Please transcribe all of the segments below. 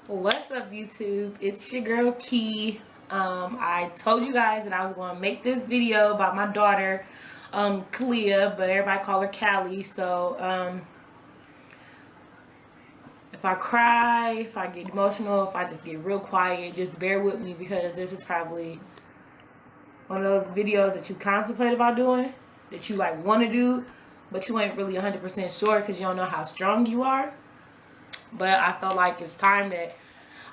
What's up, YouTube? It's your girl Key. I told you guys that I was going to make this video about my daughter, Kaliyah, but everybody call her Callie. So if I cry, if I get emotional, if I just get real quiet, just bear with me, because this is probably one of those videos that you contemplate about doing, that you like want to do, but you ain't really 100% sure because you don't know how strong you are. But I felt like it's time that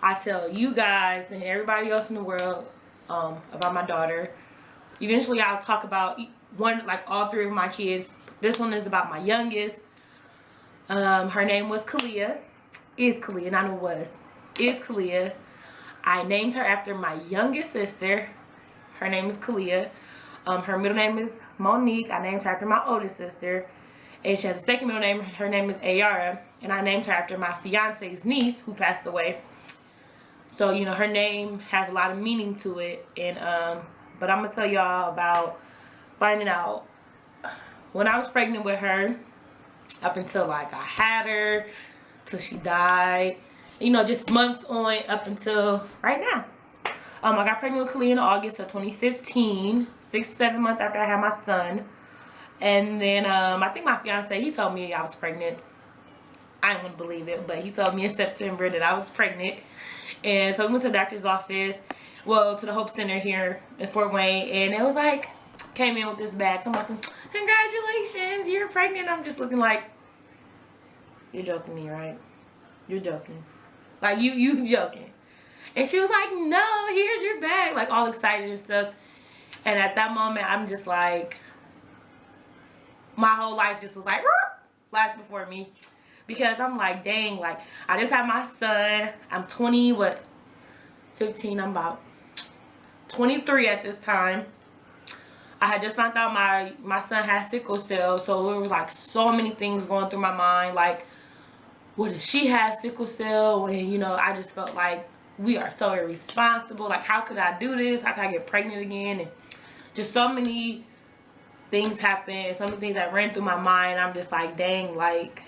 I tell you guys and everybody else in the world about my daughter. Eventually I'll talk about all three of my kids. This one is about my youngest. Her name was Kaliyah. Is Kaliyah, not was. Is Kaliyah. I named her after my youngest sister. Her name is Kaliyah. Her middle name is Monique. I named her after my oldest sister. And she has a second middle name. Her name is Ayara. And I named her after my fiance's niece who passed away. So, you know, her name has a lot of meaning to it. And but I'm going to tell y'all about finding out when I was pregnant with her, up until like I had her, till she died. You know, just months on up until right now. I got pregnant with Kaliyah in August of 2015, 6-7 months after I had my son. And then I think my fiance, he told me I was pregnant. I didn't want to believe it, but he told me in September that I was pregnant. And so we went to the doctor's office, well, to the Hope Center here in Fort Wayne, and it was like, came in with this bag. Someone said, "Congratulations, you're pregnant." I'm just looking like, you're joking me, right? You're joking. Like, you joking. And she was like, "No, here's your bag," like all excited and stuff. And at that moment, I'm just like, my whole life just was like, flash before me. Because I'm like, dang, like, I just had my son. I'm 15, I'm about 23 at this time. I had just found out my son had sickle cell. So there was like so many things going through my mind. Like, what if she had sickle cell? And, you know, I just felt like we are so irresponsible. Like, how could I do this? How could I get pregnant again? And just so many things happened. So many things that ran through my mind. I'm just like, dang, like,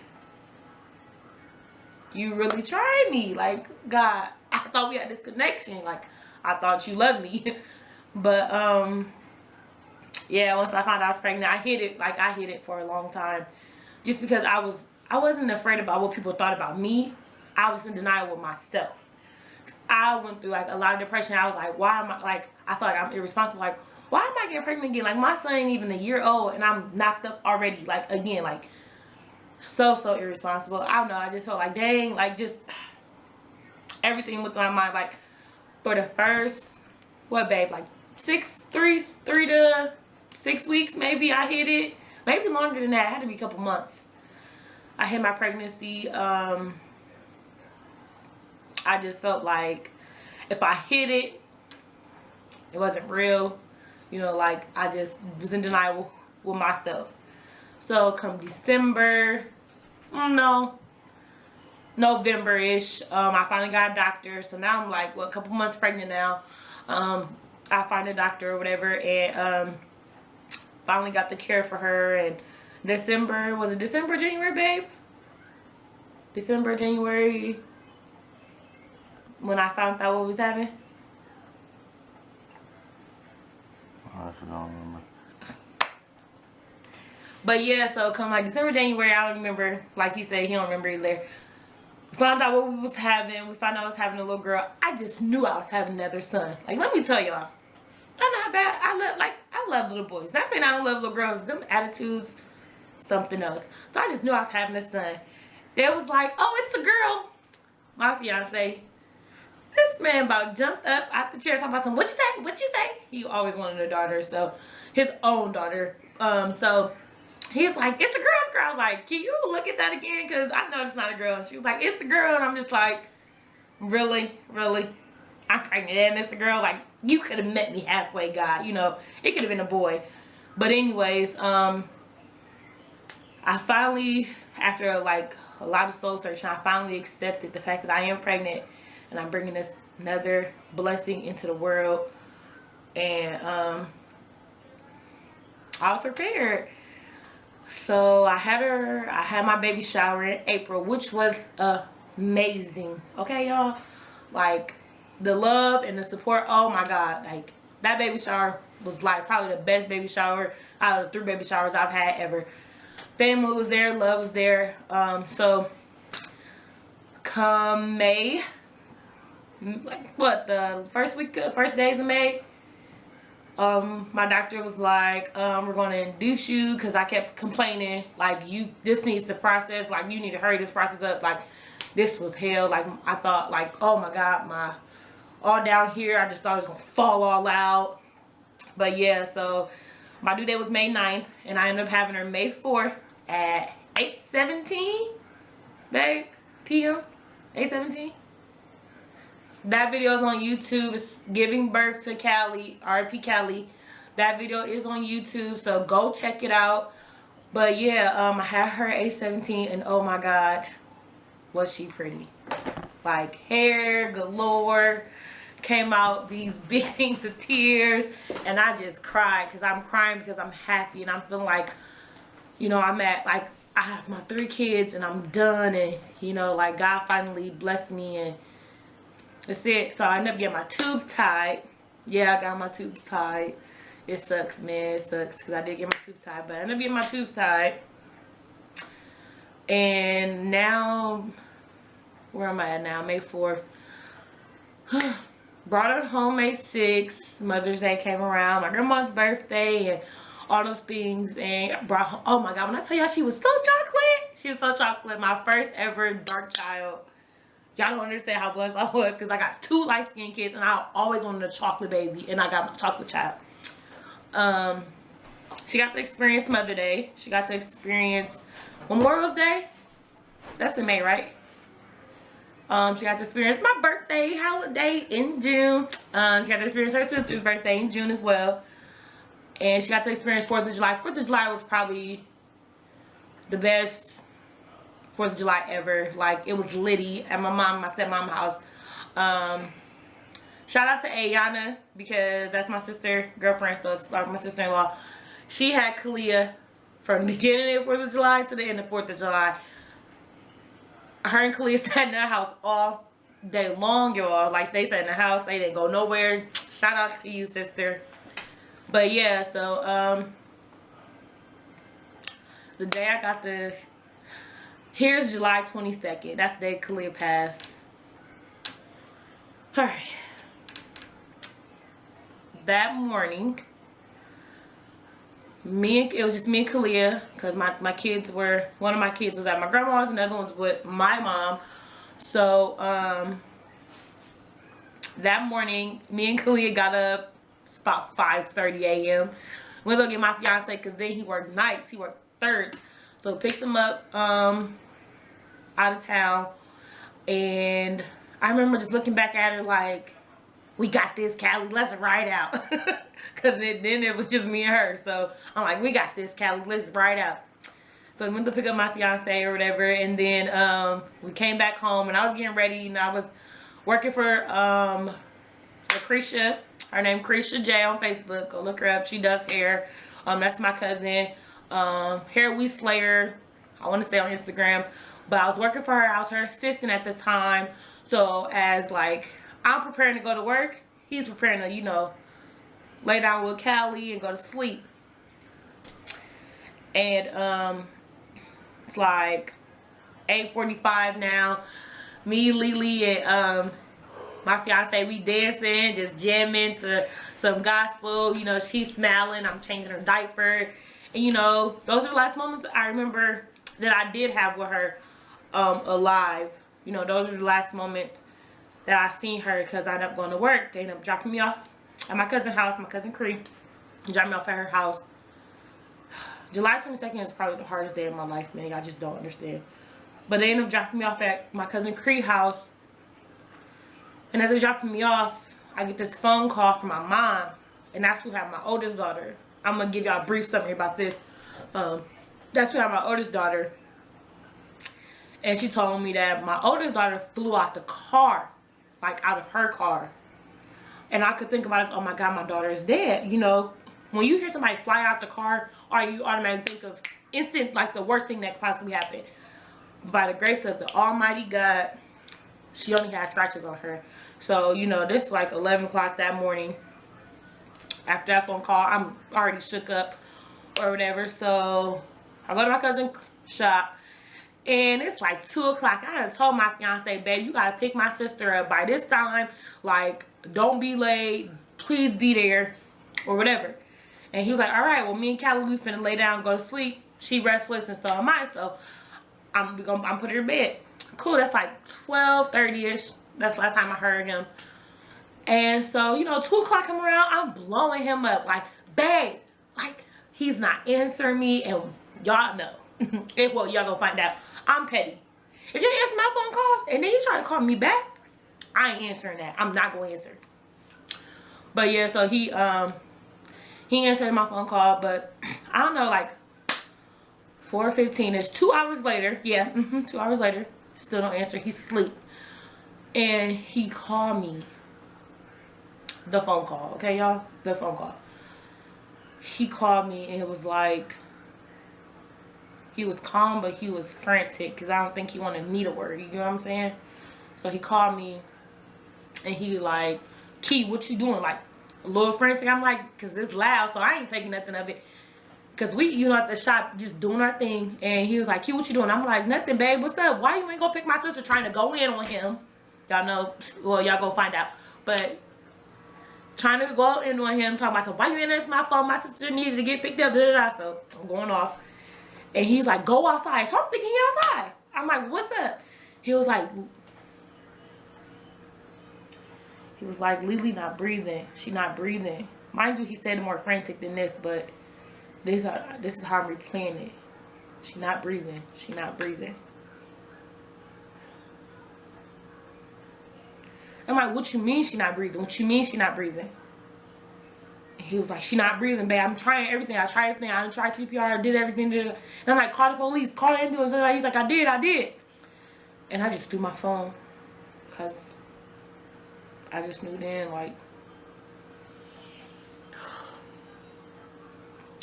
you really tried me. Like, God, I thought we had this connection. Like, I thought you loved me. But yeah, once I found out I was pregnant, I hid it. Like, I hid it for a long time, just because I wasn't afraid about what people thought about me. I was in denial with myself. I went through like a lot of depression. I was like, why am I, like, I thought I'm irresponsible. Like, why am I getting pregnant again? Like, my son ain't even a year old and I'm knocked up already. Like, again, like, so irresponsible. I don't know, I just felt like, dang, like, just everything with my mind. Like, for the first, what, babe, like 3 to 6 weeks maybe, I hit it. Maybe longer than that. It had to be a couple months. I hit my pregnancy. I just felt like if I hit it, it wasn't real. You know, like, I just was in denial with myself. So come December, no, November-ish, I finally got a doctor. So now I'm like, what, a couple months pregnant now. I find a doctor or whatever, and finally got the care for her. And December, was it December, January, babe? December, January, when I found out what was happening. I don't remember. But yeah, so come like December, January, I don't remember. Like he said, he don't remember either. We found out what we was having. We found out I was having a little girl. I just knew I was having another son. Like, let me tell y'all, I don't know how bad I love little boys. Not saying I don't love little girls. Them attitudes, something else. So I just knew I was having a son. They was like, "Oh, it's a girl." My fiance, this man about jumped up out the chair talking about some, "What you say? What you say?" He always wanted a daughter, so his own daughter. So he's like, "It's a girl's girl." I was like, "Can you look at that again? Because I know it's not a girl." And she was like, "It's a girl." And I'm just like, really? Really? I'm pregnant and it's a girl? Like, you could have met me halfway, God. You know, it could have been a boy. But anyways, I finally, after like a lot of soul searching, I finally accepted the fact that I am pregnant. And I'm bringing this another blessing into the world. And I was prepared. So I had my baby shower in April, which was amazing. Okay, y'all. Like, the love and the support, oh my God. Like, that baby shower was like probably the best baby shower out of the 3 baby showers I've had ever. Family was there, love was there. So come May, like what, the first days of May, my doctor was like, we're going to induce you, because I kept complaining like, this needs to process, like you need to hurry this process up. Like, this was hell. Like, I thought like, oh my God, my all down here, I just thought it was gonna fall all out. But yeah, so my due date was May 9th, and I ended up having her May 4th at 8:17 babe p.m. 8:17. That video is on YouTube. It's giving birth to Callie, R.I.P. Callie. That video is on YouTube, so go check it out. But yeah, I had her at 8:17, and oh my God, was she pretty. Like, hair galore, came out these big things of tears, and I just cried, because I'm crying because I'm happy, and I'm feeling like, you know, I'm at, like, I have my 3 kids and I'm done, and you know, like, God finally blessed me, and that's it. So I ended up getting my tubes tied. Yeah, I got my tubes tied. It sucks, man. It sucks, because I did get my tubes tied, but I ended up getting my tubes tied. And now, where am I at now? May 4th. Brought her home May 6th. Mother's Day came around. My grandma's birthday and all those things. And brought her, oh my God, when I tell y'all she was so chocolate. She was so chocolate. My first ever dark child. Y'all don't understand how blessed I was, because I got 2 light-skinned kids, and I always wanted a chocolate baby, and I got my chocolate child. She got to experience Mother's Day. She got to experience Memorial Day. That's in May, right? She got to experience my birthday holiday in June. She got to experience her sister's birthday in June as well. And she got to experience 4th of July. 4th of July was probably the best 4th of July ever. Like, it was litty at my stepmom's house. Shout out to Ayana, because that's my sister, girlfriend, so it's like my sister-in-law. She had Kaliyah from the beginning of 4th of July to the end of 4th of July. Her and Kaliyah sat in their house all day long, y'all. Like, they sat in the house. They didn't go nowhere. Shout out to you, sister. But yeah, so, the day I got the... Here's July 22nd. That's the day Kaliyah passed. Alright. That morning, it was just me and Kaliyah, because my kids were, one of my kids was at my grandma's, another one was with my mom. So that morning, me and Kaliyah got up. It's about 5:30 a.m. Went to go get my fiance, because then he worked nights, he worked thirds. So picked him up out of town, and I remember just looking back at her like, we got this, Callie, let's ride out. Because then it was just me and her. So I'm like, we got this, Callie, let's ride out. So we went to pick up my fiance or whatever, and then we came back home, and I was getting ready, and I was working for Lucretia. Her name Cretia J on Facebook. Go look her up. She does hair. That's my cousin. Hair We Slayer, I want to say on Instagram. But I was working for her. I was her assistant at the time. So as like, I'm preparing to go to work, he's preparing to, you know, lay down with Callie and go to sleep. And it's like 8:45 now. Me, Lele, and my fiance, we dancing, just jamming to some gospel. You know, she's smiling, I'm changing her diaper. And you know, those are the last moments I remember that I did have with her alive. You know, those are the last moments that I seen her, because I ended up going to work. They ended up dropping me off at my cousin's house, my cousin Cree. Dropped me off at her house. July 22nd is probably the hardest day of my life, man. I just don't understand. But they ended up dropping me off at my cousin Cree's house. And as they're dropping me off, I get this phone call from my mom. And that's who had my oldest daughter. I'm going to give y'all a brief summary about this. That's who had my oldest daughter. And she told me that my oldest daughter flew out the car. Like, out of her car. And I could think about it, oh my God, my daughter is dead. You know, when you hear somebody fly out the car, or you automatically think of instant, like the worst thing that could possibly happen. By the grace of the Almighty God, She only had scratches on her. So, you know, this like 11 o'clock that morning. After that phone call, I'm already shook up or whatever. So I go to my cousin's shop. And it's like 2 o'clock. I had told my fiance, babe, you gotta pick my sister up by this time. Like, don't be late. Please be there. Or whatever. And he was like, all right, well, me and Callie, we finna lay down and go to sleep. She restless and so am I. So I'm putting her to bed. Cool, that's like 12:30-ish. That's the last time I heard him. And so, you know, 2 o'clock come around, I'm blowing him up. Like, babe, like, he's not answering me. And y'all know. Well, y'all gonna find out. I'm petty. If you answer my phone calls and then you try to call me back, I ain't answering that. I'm not gonna answer. But yeah, so he answered my phone call, but I don't know, like 4:15 is 2 hours later. Yeah, 2 hours later. Still don't answer. He's asleep. And he called me. The phone call, okay, y'all? The phone call. He called me and it was like, he was calm, but he was frantic because I don't think he wanted me to worry. You know what I'm saying? So he called me and he like, Key, what you doing? Like, a little frantic. I'm like, because it's loud, so I ain't taking nothing of it. Because we, you know, at the shop just doing our thing. And he was like, Key, what you doing? I'm like, nothing, babe. What's up? Why you ain't go pick my sister? Trying to go in on him. Y'all know. Well, y'all go find out. But trying to go in on him. Talking about, so why you ain't answer my phone? My sister needed to get picked up. Da, da, da. So I'm going off. And he's like, go outside. So I'm thinking he outside. I'm like, what's up? He was like, Lily not breathing. She not breathing. Mind you, he said it more frantic than this, but this is how I'm replaying it. She not breathing. She not breathing. I'm like, what you mean she not breathing? What you mean she not breathing? He was like, she not breathing, babe. I'm trying everything. I tried everything. I tried CPR. I did everything. And I'm like, call the police. Call the ambulance. And he's like, I did. And I just threw my phone. Because I just knew then, like,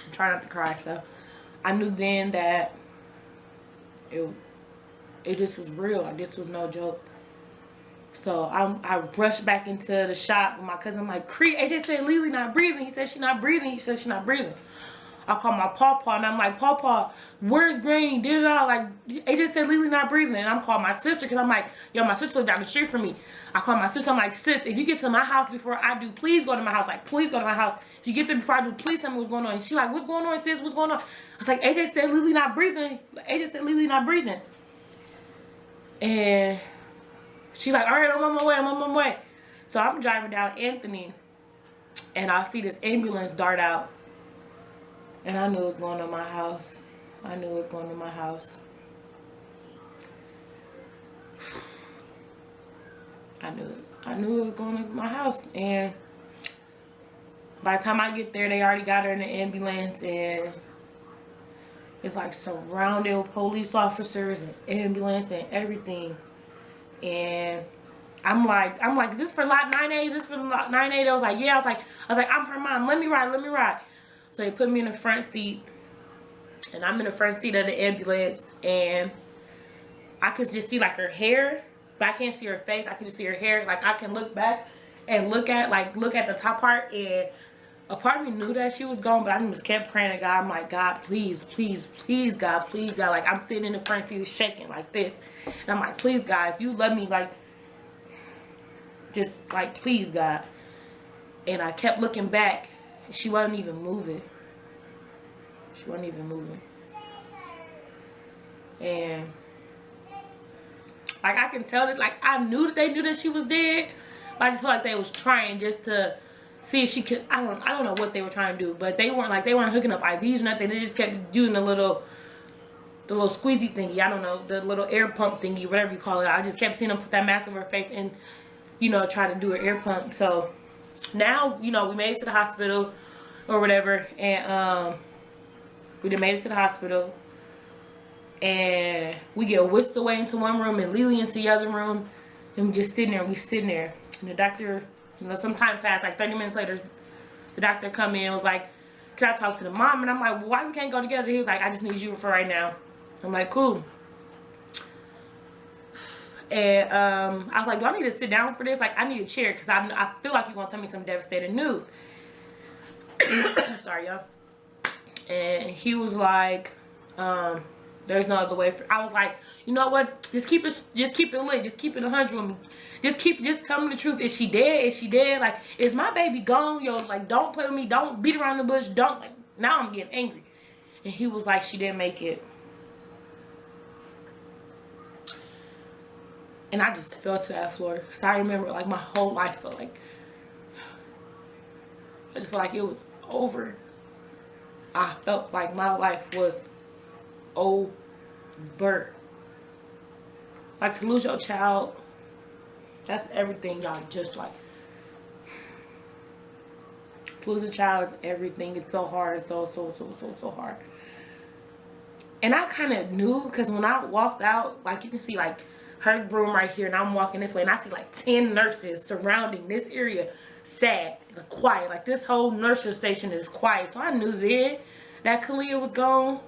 I'm trying not to cry. So I knew then that it just was real. Like, this was no joke. So I rushed back into the shop with my cousin. I'm like, AJ said Lily not breathing. He said she not breathing. He said she not breathing. I called my pawpaw and I'm like, pawpaw, where's Granny? Did it all? Like, AJ said Lily not breathing. And I'm calling my sister because I'm like, yo, my sister lived down the street from me. I called my sister. I'm like, sis, if you get to my house before I do, please go to my house. Like, please go to my house. If you get there before I do, please tell me what's going on. And she's like, what's going on, sis? What's going on? I was like, AJ said Lily not breathing. AJ said Lily not breathing. And she's like, all right, I'm on my way. So I'm driving down Anthony, and I see this ambulance dart out. And I knew it was going to my house. I knew it was going to my house. I knew it. I knew it was going to my house. And by the time I get there, they already got her in the ambulance. And it's like surrounded with police officers and ambulance and everything. And I'm like, is this for lot 9A? Is this for lot 9A? They was like, yeah. I was like, I'm her mom. Let me ride. So they put me in the front seat, and I'm in the front seat of the ambulance, and I could just see like her hair, but I can't see her face. I can just see her hair. Like, I can look back and look at the top part, and a part of me knew that she was gone, but I just kept praying to God. I'm like, God, please, God, please, God. Like, I'm sitting in the front seat shaking like this, and I'm like, please, God, if you love me, like, just like, please, God. And I kept looking back. She wasn't even moving. And like, I can tell that, like, I knew that they knew that she was dead, but I just felt like they was trying just to see if she could. I don't know what they were trying to do, but they weren't hooking up IVs or nothing. They just kept using the little squeezy thingy. I don't know, the little air pump thingy, whatever you call it. I just kept seeing them put that mask over her face and, you know, try to do an air pump. So now, you know, we made it to the hospital or whatever, and we done made it to the hospital, and we get whisked away into one room and Lily into the other room, and we just sitting there. And the doctor, you know, some time passed, like 30 minutes later, the doctor come in and was like, can I talk to the mom? And I'm like, well, why we can't go together? He was like, I just need you for right now. I'm like, cool. And I was like, do I need to sit down for this? Like, I need a chair because I feel like you're going to tell me some devastating news. Sorry, y'all. And he was like, there's no other way. I was like, you know what? Just keep it lit. Just keep it 100 with me. Just tell me the truth. Is she dead? Is she dead? Like, is my baby gone? Yo, like, don't play with me. Don't beat around the bush. Don't, like, now I'm getting angry. And he was like, she didn't make it. And I just fell to that floor. Because I remember, like, my whole life felt like, I just felt like it was over. I felt like my life was over. Like, to lose your child, that's everything, y'all. Just like, to lose a child is everything. It's so hard. It's so hard. And I kind of knew, because when I walked out, like, you can see, like, her room right here, and I'm walking this way, and I see, like, 10 nurses surrounding this area, sad, quiet. Like, this whole nursery station is quiet. So I knew then that Kaliyah was gone.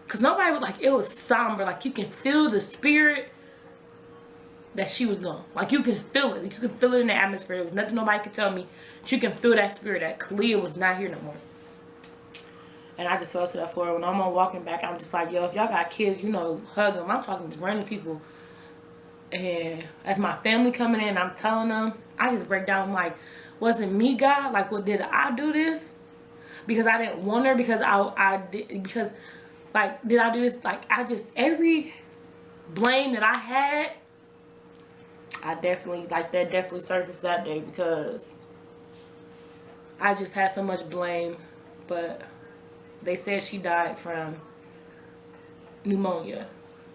Because nobody was, like, it was somber. Like, you can feel the spirit that she was gone. Like, you can feel it. You can feel it in the atmosphere. There was nothing nobody could tell me. But you can feel that spirit that Kaliyah was not here no more. And I just fell to that floor. When I'm walking back, I'm just like, yo, if y'all got kids, you know, hug them. I'm talking to random people. And as my family coming in, I'm telling them, I just break down. I'm like, wasn't me, God? Like, what, did I do this? Because I didn't want her? Because I did, because, like, did I do this? Like, I just, every blame that I had, I definitely, like, that definitely surfaced that day, because I just had so much blame. But they said she died from pneumonia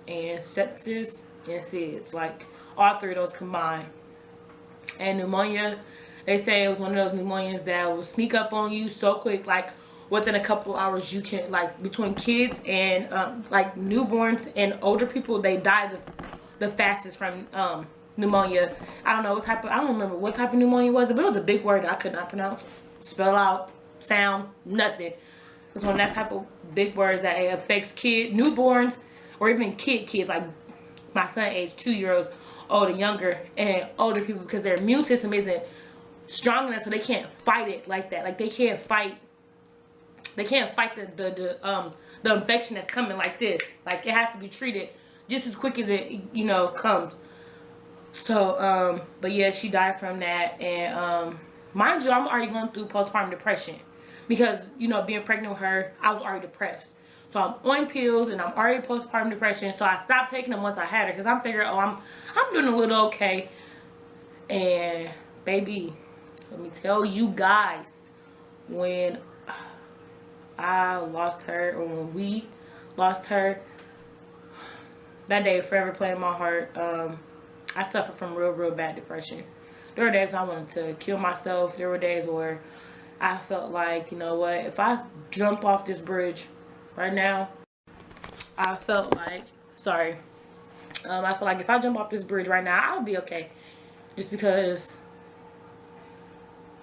and sepsis and SIDS, like, all three of those combined. And pneumonia, they say it was one of those pneumonias that will sneak up on you so quick, like, within a couple hours. You can, like, between kids and like newborns and older people, they die the fastest from pneumonia. I don't know what type of, I don't remember what type of pneumonia it was, but it was a big word that I could not pronounce, spell out, sound, nothing. It was one of that type of big words that it affects newborns, or even kids, like my son age 2-year-olds, older, younger, and older people, because their immune system isn't strong enough, so they can't fight it like that. Like, they can't fight the infection that's coming like this. Like, it has to be treated just as quick as it, you know, comes. So but yeah, she died from that. And mind you, I'm already going through postpartum depression, because, you know, being pregnant with her, I was already depressed. So I'm on pills and I'm already postpartum depression. So I stopped taking them once I had her, because I'm figuring, oh, I'm doing a little okay. And baby, let me tell you guys, when I lost her, or when we lost her, that day forever played in my heart. I suffered from real bad depression. There were days I wanted to kill myself. There were days where I felt like, you know what, if I jump off this bridge right now, I felt like, I feel like if I jump off this bridge right now, I'll be okay. Just because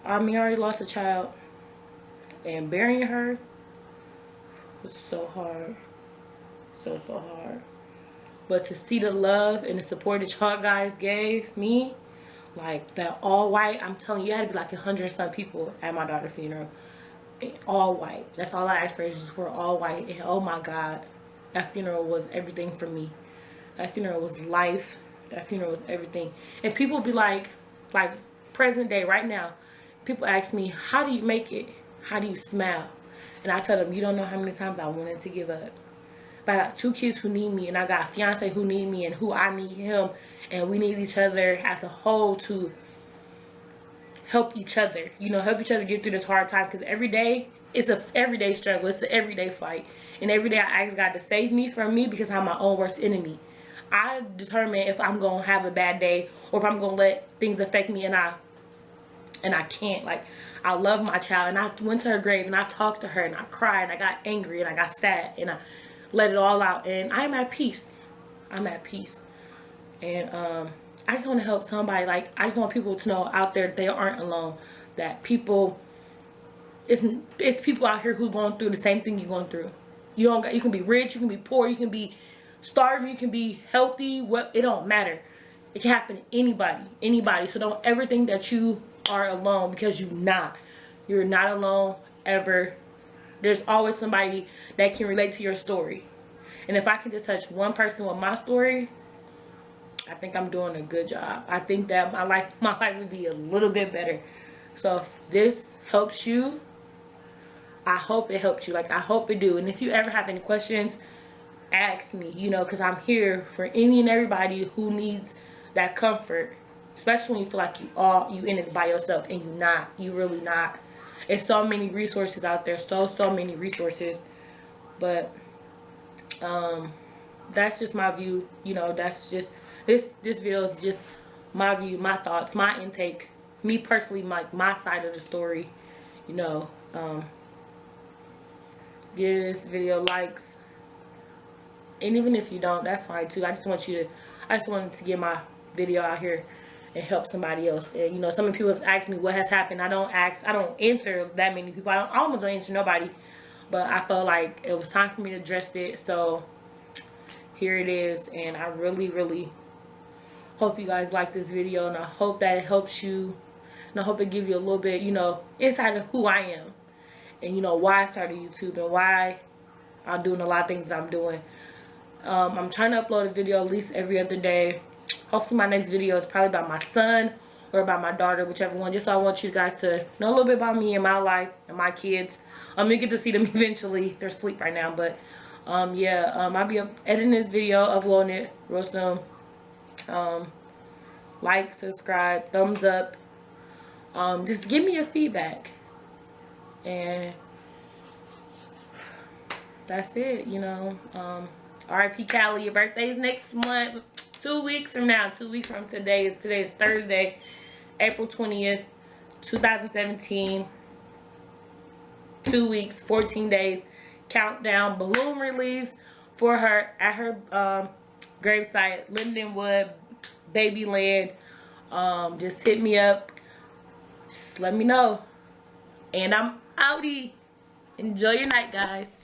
I already lost a child, and burying her was so hard. So hard. But to see the love and the support that y'all guys gave me, like, that all white, I'm telling you, it had to be like 100 and some people at my daughter's funeral. All white. That's all I asked for, is just we're all white. And oh my God, that funeral was everything for me. That funeral was life. That funeral was everything. And people be like present day right now, people ask me, how do you make it? How do you smile? And I tell them, you don't know how many times I wanted to give up. But I got 2 kids who need me, and I got a fiance who need me, and who I need him, and we need each other as a whole to help each other. You know, help each other get through this hard time, because every day, it's an everyday struggle. It's an everyday fight. And every day I ask God to save me from me, because I'm my own worst enemy. I determine if I'm going to have a bad day, or if I'm going to let things affect me, and I can't. Like, I love my child, and I went to her grave, and I talked to her, and I cried, and I got angry, and I got sad, and I let it all out, and I'm at peace. I'm at peace. And I just want to help somebody. Like, I just want people to know out there that they aren't alone, that people, it's people out here who are going through the same thing you're going through. You can be rich, you can be poor, you can be starving, you can be healthy, what, it don't matter. It can happen to anybody. So don't ever think that you are alone, because you're not. You're not alone ever. There's always somebody that can relate to your story. And if I can just touch one person with my story, I think I'm doing a good job. I think that my life would be a little bit better. So if this helps you, I hope it helps you. Like, I hope it do. And if you ever have any questions, ask me, you know, because I'm here for any and everybody who needs that comfort, especially when you feel like you in this by yourself, and you really not. It's so many resources out there, so many resources. But that's just my view, you know. That's just this video is just my view, my thoughts, my intake, me personally, my side of the story, you know. Give this video likes, and even if you don't, that's fine too. I just wanted to get my video out here and help somebody else. And you know, some people have asked me what has happened. I don't answer that many people. I almost don't answer nobody, but I felt like it was time for me to address it, so here it is. And I really hope you guys like this video, and I hope that it helps you, and I hope it gives you a little bit, you know, insight of who I am, and you know, why I started YouTube, and why I'm doing a lot of things that I'm doing. I'm trying to upload a video at least every other day. Hopefully my next video is probably about my son or about my daughter, whichever one. Just so I want you guys to know a little bit about me and my life and my kids. You get to see them eventually. They're asleep right now, but yeah, I'll be editing this video, uploading it real soon. Like, subscribe, thumbs up. Just give me your feedback, and that's it, you know. R.I.P. Callie, your birthday's next month, 2 weeks from now. 2 weeks from today. Today is Thursday, April 20th, 2017. 2 weeks, 14 days. Countdown. Balloon release for her at her gravesite, Lindenwood, Babyland. Just hit me up. Just let me know. And I'm outie. Enjoy your night, guys.